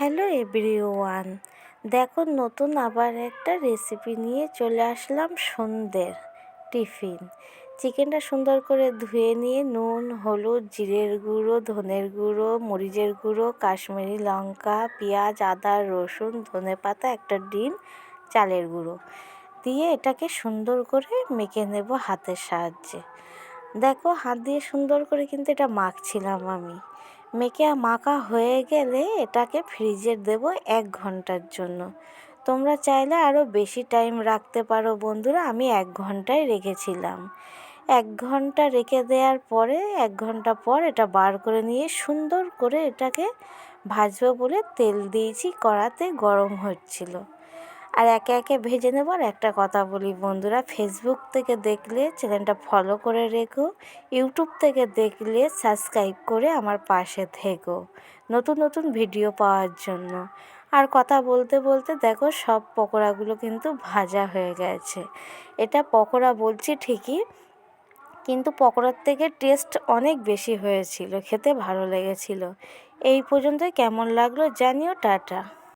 Hello everyone, দেখো নতুন আবার একটা রেসিপি নিয়ে চলে আসলাম সন্ধ্যের টিফিন। চিকেনটা সুন্দর করে ধুয়ে নিয়ে নুন, হলুদ, জিরের গুঁড়ো, ধনের গুঁড়ো, মরিচের গুঁড়ো, কাশ্মীরি লঙ্কা, পেঁয়াজ, আদা, রসুন, ধনেপাতা, একটা ডিম, চালের গুঁড়ো দিয়ে এটাকে সুন্দর করে মেখে নেব হাতের সাহায্যে। দেখো হাত দিয়ে সুন্দর করে কিন্তু এটা মাখছিলাম আমি। মাখা হয়ে গেলে এটাকে ফ্রিজে দেব 1 ঘন্টার জন্য। তোমরা চাইলে আরও বেশি টাইম রাখতে পারো বন্ধুরা, আমি 1 ঘন্টায় রেখেছিলাম। 1 ঘন্টা রেখে দেওয়ার পরে 1 ঘন্টা পর এটা বার করে নিয়ে সুন্দর করে এটাকে ভাজবো বলে তেল দিয়েছি, কড়াতে গরম হচ্ছিল। আর একে একে ভেজে নেব। আর একটা কথা বলি বন্ধুরা, ফেসবুক থেকে দেখলে চ্যানেলটা ফলো করে রেখো, ইউটিউব থেকে দেখলে সাবস্ক্রাইব করে আমার পাশে থেকো নতুন নতুন ভিডিও পাওয়ার জন্য। আর কথা বলতে বলতে দেখো সব পকোড়াগুলো কিন্তু ভাজা হয়ে গেছে। এটা পকোড়া বলছি ঠিকই, কিন্তু পকোড়ার থেকে টেস্ট অনেক বেশি হয়েছিল, খেতে ভালো লেগেছিল। এই পর্যন্ত কেমন লাগলো জানিও। টাটা।